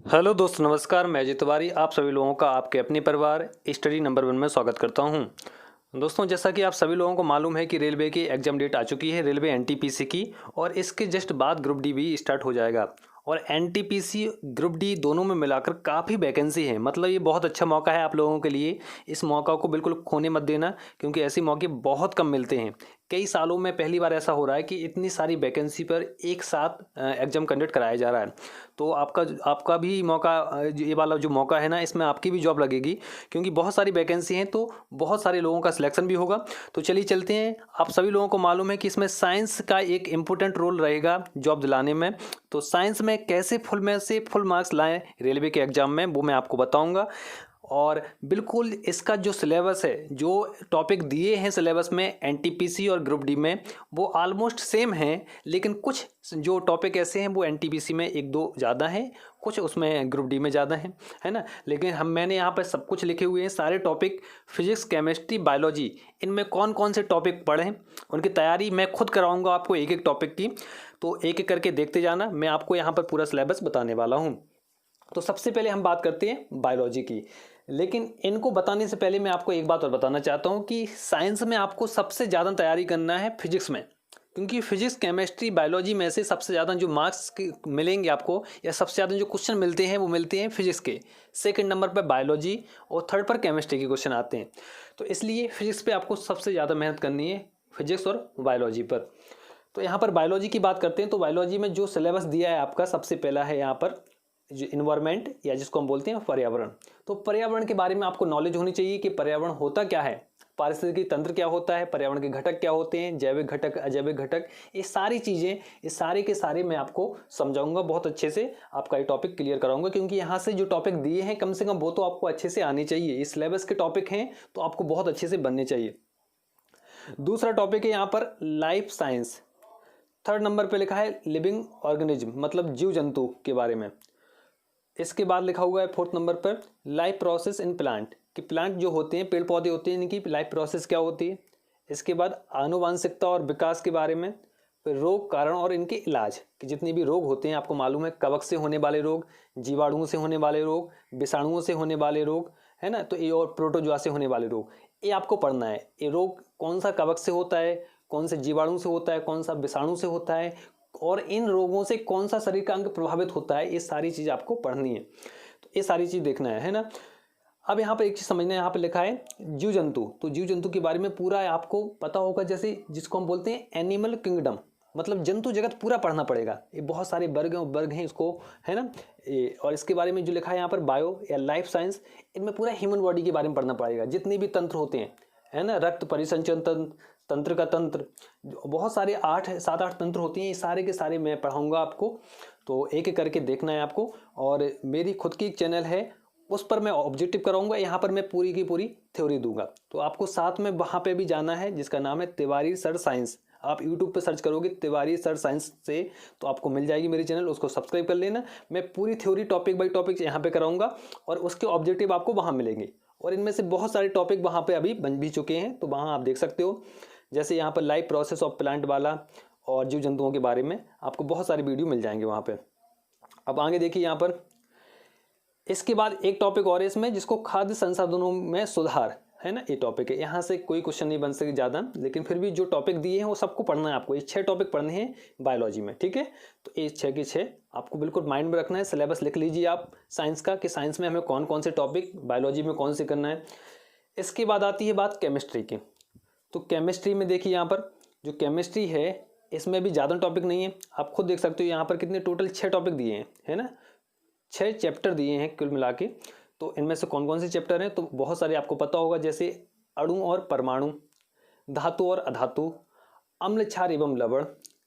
Hello दोस्त नमस्कार। मैं अजय तिवारी आप सभी लोगों का आपके अपने परिवार स्टडी नंबर 1 में स्वागत करता हूं। दोस्तों जैसा कि आप सभी लोगों को मालूम है कि रेलवे की एग्जाम डेट आ चुकी है, रेलवे एनटीपीसी की, और इसके जस्ट बाद ग्रुप डी भी स्टार्ट हो जाएगा। और एनटीपीसी ग्रुप डी दोनों में मिलाकर काफ़ी वैकेंसी है, मतलब ये बहुत अच्छा मौका है आप लोगों के लिए। इस मौका को बिल्कुल खोने मत देना, क्योंकि ऐसे मौके बहुत कम मिलते हैं। कई सालों में पहली बार ऐसा हो रहा है कि इतनी सारी वैकेंसी पर एक साथ एग्जाम कंडक्ट कराया जा रहा है। तो आपका भी मौका, ये वाला जो मौका है ना, इसमें आपकी भी जॉब लगेगी, क्योंकि बहुत सारी वैकेंसी हैं, तो बहुत सारे लोगों का सिलेक्शन भी होगा। तो चलिए चलते हैं। आप सभी लोगों को मालूम है कि इसमें साइंस का एक इम्पोर्टेंट रोल रहेगा जॉब दिलाने में। तो साइंस में कैसे फुल में से फुल मार्क्स लाएं रेलवे के एग्जाम में, वो मैं आपको बताऊंगा। और बिल्कुल इसका जो सिलेबस है, जो टॉपिक दिए हैं सिलेबस में एनटीपीसी और ग्रुप डी में, वो ऑलमोस्ट सेम हैं। लेकिन कुछ जो टॉपिक ऐसे हैं वो एनटीपीसी में एक दो ज़्यादा हैं, कुछ उसमें ग्रुप डी में ज़्यादा हैं, है ना। लेकिन मैंने यहाँ पर सब कुछ लिखे हुए हैं, सारे टॉपिक, फिजिक्स केमिस्ट्री बायोलॉजी, इनमें कौन कौन से टॉपिक पढ़ें, उनकी तैयारी मैं खुद कराऊंगा आपको एक एक टॉपिक की। तो एक एक करके देखते जाना, मैं आपको यहाँ पर पूरा सिलेबस बताने वाला हूँ। तो सबसे पहले हम बात करते हैं बायोलॉजी की। लेकिन इनको बताने से पहले मैं आपको एक बात और बताना चाहता हूँ कि साइंस में आपको सबसे ज़्यादा तैयारी करना है फिजिक्स में, क्योंकि फिजिक्स केमिस्ट्री बायोलॉजी में से सबसे ज़्यादा जो मार्क्स मिलेंगे आपको, या सबसे ज़्यादा जो क्वेश्चन मिलते हैं वो मिलते हैं फिजिक्स के। सेकंड नंबर पर बायोलॉजी और थर्ड पर केमिस्ट्री के क्वेश्चन आते हैं। तो इसलिए फिजिक्स पे आपको सबसे ज़्यादा मेहनत करनी है, फिजिक्स और बायोलॉजी पर। तो यहाँ पर बायोलॉजी की बात करते हैं। तो बायोलॉजी में जो सिलेबस दिया है आपका, सबसे पहला है यहाँ पर जो इन्वायरमेंट, या जिसको हम बोलते हैं पर्यावरण। तो पर्यावरण के बारे में आपको नॉलेज होनी चाहिए कि पर्यावरण होता क्या है, पारिस्थितिकी तंत्र क्या होता है, पर्यावरण के घटक क्या होते हैं, जैविक घटक अजैविक घटक, ये सारी चीज़ें, ये सारे के सारे मैं आपको समझाऊंगा बहुत अच्छे से, आपका ये टॉपिक क्लियर कराऊंगा। क्योंकि यहाँ से जो टॉपिक दिए हैं कम से कम वो तो आपको अच्छे से आने चाहिए। इस सिलेबस के टॉपिक हैं तो आपको बहुत अच्छे से बनने चाहिए। दूसरा टॉपिक है यहाँ पर लाइफ साइंस। थर्ड नंबर पे लिखा है लिविंग ऑर्गेनिज्म, मतलब जीव जंतु के बारे में। इसके बाद लिखा हुआ है फोर्थ नंबर पर लाइफ प्रोसेस इन प्लांट, कि प्लांट जो होते हैं, पेड़ पौधे होते हैं, इनकी लाइफ प्रोसेस क्या होती है। इसके बाद आनुवांशिकता और विकास के बारे में। फिर रोग कारण और इनके इलाज, कि जितने भी रोग होते हैं आपको मालूम है, कवक से होने वाले रोग, जीवाणुओं से होने वाले रोग, विषाणुओं से होने वाले रोग, है ना। तो ये और प्रोटोजोआ से होने वाले रोग, ये आपको पढ़ना है। ये रोग कौन सा कवक से होता है, कौन से जीवाणु से होता है, कौन सा विषाणु से होता है, और इन रोगों से कौन सा शरीर का अंग प्रभावित होता है, ये सारी चीज़ आपको पढ़नी है। तो ये सारी चीज़ देखना है ना। अब यहाँ पर एक चीज़ समझना है, यहाँ पे लिखा है जीव जंतु। तो जीव जंतु के बारे में पूरा आपको पता होगा, जैसे जिसको हम बोलते हैं एनिमल किंगडम, मतलब जंतु जगत पूरा पढ़ना पड़ेगा। ये बहुत सारे वर्ग हैं इसको, है ना। और इसके बारे में जो लिखा है यहाँ पर बायो या लाइफ साइंस, इनमें पूरा ह्यूमन बॉडी के बारे में पढ़ना पड़ेगा, जितने भी तंत्र होते हैं, है ना, रक्त परिसंचरण तंत्र, तंत्र का तंत्र, बहुत सारे 7-8 तंत्र होते हैं, ये सारे के सारे मैं पढ़ाऊंगा आपको। तो एक एक करके देखना है आपको। और मेरी खुद की एक चैनल है, उस पर मैं ऑब्जेक्टिव कराऊंगा, यहाँ पर मैं पूरी की पूरी थ्योरी दूंगा। तो आपको साथ में वहाँ पे भी जाना है, जिसका नाम है तिवारी सर साइंस। आप यूट्यूब पे सर्च करोगे तिवारी सर साइंस से, तो आपको मिल जाएगी मेरी चैनल, उसको सब्सक्राइब कर लेना। मैं पूरी थ्योरी टॉपिक बाई टॉपिक यहाँ पे कराऊंगा, और उसके ऑब्जेक्टिव आपको वहाँ मिलेंगे। और इनमें से बहुत सारे टॉपिक वहाँ पे अभी बन भी चुके हैं, तो वहाँ आप देख सकते हो। जैसे यहाँ पर लाइफ प्रोसेस ऑफ प्लांट वाला और जीव जंतुओं के बारे में आपको बहुत सारे वीडियो मिल जाएंगे वहाँ पे। अब आगे देखिए यहाँ पर, इसके बाद एक टॉपिक और है इसमें, जिसको खाद्य संसाधनों में सुधार, है ना, ये टॉपिक है। यहाँ से कोई क्वेश्चन नहीं बन सके ज़्यादा, लेकिन फिर भी जो टॉपिक दिए हैं वो सबको पढ़ना है आपको। ये 6 टॉपिक पढ़ने हैं बायोलॉजी में, ठीक है। तो ये 6 के 6 आपको बिल्कुल माइंड में रखना है। सिलेबस लिख लीजिए आप साइंस का, कि साइंस में हमें कौन कौन से टॉपिक, बायोलॉजी में कौन से करना है। इसके बाद आती है बात केमिस्ट्री की। तो केमिस्ट्री में देखिए यहाँ पर जो केमिस्ट्री है, इसमें भी ज़्यादा टॉपिक नहीं है, आप खुद देख सकते हो। यहाँ पर कितने टोटल 6 टॉपिक दिए हैं, है ना, 6 चैप्टर दिए हैं कुल मिला के। तो इनमें से कौन कौन से चैप्टर हैं, तो बहुत सारे आपको पता होगा, जैसे अणु और परमाणु, धातु और अधातु, अम्ल क्षार एवं लवण,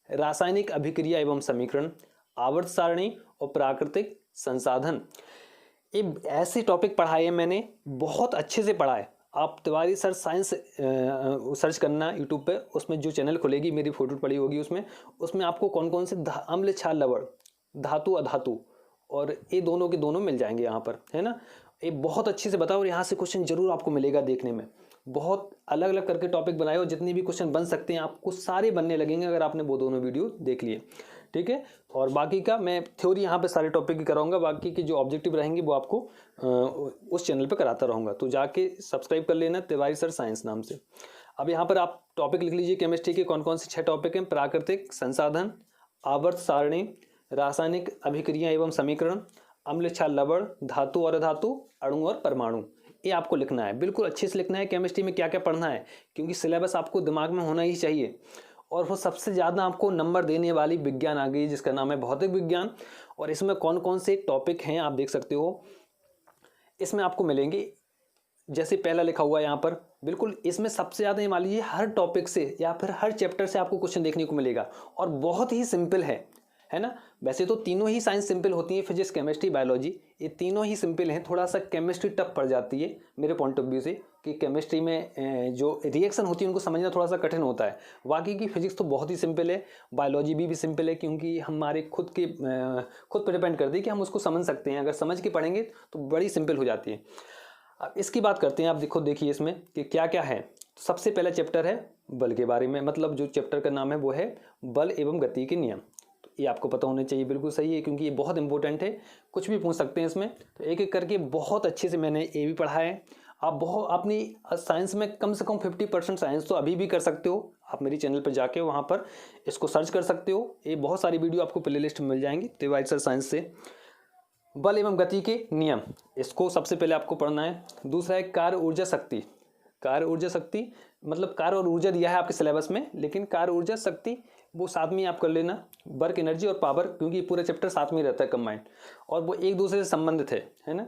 रासायनिक अभिक्रिया एवं समीकरण, आवर्त सारणी और प्राकृतिक संसाधन। ये ऐसे टॉपिक पढ़ाए हैं मैंने, बहुत अच्छे से पढ़ा है। आप तिवारी सर साइंस सर्च करना यूट्यूब पे, उसमें जो चैनल खुलेगी मेरी फोटो पड़ी होगी उसमें आपको कौन कौन से अम्ल क्षार लवण, धातु अधातु, और ये दोनों के दोनों मिल जाएंगे यहाँ पर, है ना। ये बहुत अच्छे से बताओ, और यहाँ से क्वेश्चन जरूर आपको मिलेगा देखने में। बहुत अलग अलग करके टॉपिक बनाए हो, जितने भी क्वेश्चन बन सकते हैं आपको सारे बनने लगेंगे अगर आपने वो दोनों वीडियो देख लिए। ठीक है। और बाकी का मैं थ्योरी यहाँ पे सारे टॉपिक की कराऊंगा, बाकी के जो ऑब्जेक्टिव रहेंगे वो आपको उस चैनल पे कराता रहूँगा। तो जाके सब्सक्राइब कर लेना तिवारी सर साइंस नाम से। अब यहाँ पर आप टॉपिक लिख लीजिए केमिस्ट्री के कौन कौन से 6 टॉपिक हैं। प्राकृतिक संसाधन, आवर्त सारणी, रासायनिक अभिक्रिया एवं समीकरण, अम्ल क्षार लवण, धातु और अधातु, अणु और परमाणु। ये आपको लिखना है, बिल्कुल अच्छे से लिखना है केमिस्ट्री में क्या क्या पढ़ना है, क्योंकि सिलेबस आपको दिमाग में होना ही चाहिए। और वो सबसे ज़्यादा आपको नंबर देने वाली विज्ञान आ गई जिसका नाम है भौतिक विज्ञान। और इसमें कौन कौन से टॉपिक हैं आप देख सकते हो, इसमें आपको मिलेंगे। जैसे पहला लिखा हुआ है यहाँ पर, बिल्कुल इसमें सबसे ज़्यादा ये मान लीजिए हर टॉपिक से या फिर हर चैप्टर से आपको क्वेश्चन देखने को मिलेगा, और बहुत ही सिंपल है ना। वैसे तो तीनों ही साइंस सिंपल होती है, फिजिक्स केमिस्ट्री बायोलॉजी, ये तीनों ही सिंपल हैं। थोड़ा सा केमिस्ट्री टफ पड़ जाती है मेरे पॉइंट ऑफ व्यू से, कि केमिस्ट्री में जो रिएक्शन होती है उनको समझना थोड़ा सा कठिन होता है। बाकी की फिजिक्स तो बहुत ही सिंपल है, बायोलॉजी भी सिंपल है, क्योंकि हमारे खुद पर डिपेंड करती है कि हम उसको समझ सकते हैं। अगर समझ के पढ़ेंगे तो बड़ी सिंपल हो जाती है। अब इसकी बात करते हैं, आप देखिए इसमें कि क्या क्या है। तो सबसे पहला चैप्टर है बल के बारे में, मतलब जो चैप्टर का नाम है वो है बल एवं गति के नियम। तो ये आपको पता होना चाहिए, बिल्कुल सही है, क्योंकि ये बहुत इंपॉर्टेंट है, कुछ भी पूछ सकते हैं इसमें। तो एक एक करके बहुत अच्छे से मैंने ये भी पढ़ा है। आप अपनी साइंस में कम से कम 50% साइंस तो अभी भी कर सकते हो। आप मेरी चैनल पर जाके वहाँ पर इसको सर्च कर सकते हो, ये बहुत सारी वीडियो आपको प्ले लिस्ट में मिल जाएंगी तिवारी सर साइंस से। बल एवं गति के नियम, इसको सबसे पहले आपको पढ़ना है। दूसरा है कार्य ऊर्जा शक्ति। कार्य ऊर्जा शक्ति मतलब कार्य और ऊर्जा दिया है आपके सिलेबस में, लेकिन कार्य ऊर्जा शक्ति वो साथ में आप कर लेना। वर्क एनर्जी और पावर, क्योंकि पूरा चैप्टर साथ में रहता है कंबाइंड, और वो एक दूसरे से संबंधित है ना।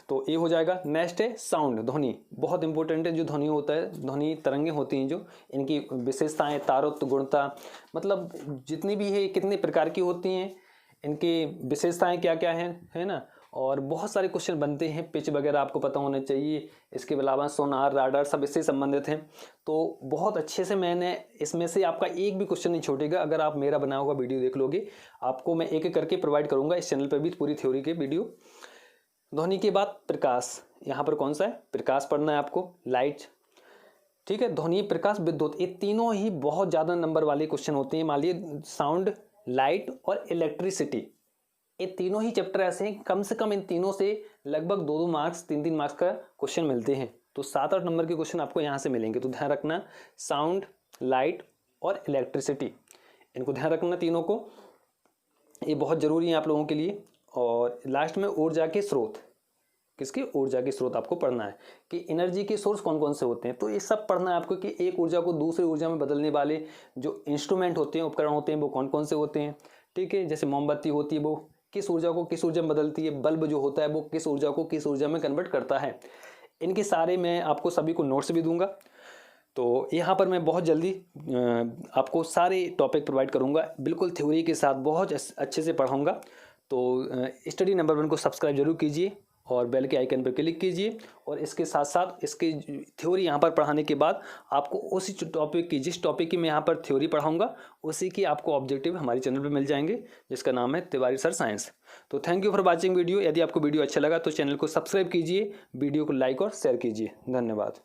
तो ये हो जाएगा। नेक्स्ट है साउंड, ध्वनि, बहुत इंपॉर्टेंट है। जो ध्वनि होता है, ध्वनि तरंगें होती हैं जो, इनकी विशेषताएं, तारत्व, गुणता, मतलब जितनी भी है कितने प्रकार की होती हैं, इनकी विशेषताएं क्या क्या हैं, है ना। और बहुत सारे क्वेश्चन बनते हैं, पिच वगैरह आपको पता होना चाहिए। इसके अलावा सोनार, राडार, सब इससे संबंधित हैं। तो बहुत अच्छे से मैंने इसमें से आपका एक भी क्वेश्चन नहीं छूटेगा अगर आप मेरा बना हुआ वीडियो देख लोगे। आपको मैं एक एक करके प्रोवाइड करूंगा इस चैनल पर भी पूरी थ्योरी के वीडियो। ध्वनि के बाद प्रकाश, यहाँ पर कौन सा है, प्रकाश पढ़ना है आपको, लाइट, ठीक है। ध्वनि, प्रकाश, विद्युत, ये तीनों ही बहुत ज़्यादा नंबर वाले क्वेश्चन होते हैं। मान लीजिए साउंड, लाइट और इलेक्ट्रिसिटी, ये तीनों ही चैप्टर ऐसे हैं, कम से कम इन तीनों से लगभग 2-2 मार्क्स, 3-3 मार्क्स का क्वेश्चन मिलते हैं। तो 7-8 नंबर के क्वेश्चन आपको यहाँ से मिलेंगे। तो ध्यान रखना, साउंड, लाइट और इलेक्ट्रिसिटी, इनको ध्यान रखना तीनों को, ये बहुत ज़रूरी है आप लोगों के लिए। और लास्ट में ऊर्जा के स्रोत, किसके, ऊर्जा के स्रोत आपको पढ़ना है कि एनर्जी के सोर्स कौन कौन से होते हैं। तो ये सब पढ़ना है आपको कि एक ऊर्जा को दूसरी ऊर्जा में बदलने वाले जो इंस्ट्रूमेंट होते हैं, उपकरण होते हैं, वो कौन कौन से होते हैं, ठीक है। जैसे मोमबत्ती होती है, वो किस ऊर्जा को किस ऊर्जा में बदलती है। बल्ब जो होता है वो किस ऊर्जा को किस ऊर्जा में कन्वर्ट करता है। इनके सारे मैं आपको सभी को नोट्स भी दूंगा। तो यहाँ पर मैं बहुत जल्दी आपको सारे टॉपिक प्रोवाइड करूँगा, बिल्कुल थ्योरी के साथ बहुत अच्छे से पढ़ाऊँगा। तो स्टडी नंबर 1 को सब्सक्राइब जरूर कीजिए और बेल के आइकन पर क्लिक कीजिए। और इसके साथ साथ इसकी थ्योरी यहाँ पर पढ़ाने के बाद आपको उसी टॉपिक की, जिस टॉपिक की मैं यहाँ पर थ्योरी पढ़ाऊँगा, उसी की आपको ऑब्जेक्टिव हमारे चैनल पर मिल जाएंगे, जिसका नाम है तिवारी सर साइंस। तो thank you for watching video. यदि आपको वीडियो अच्छा लगा तो चैनल को सब्सक्राइब कीजिए, वीडियो को लाइक और शेयर कीजिए। धन्यवाद।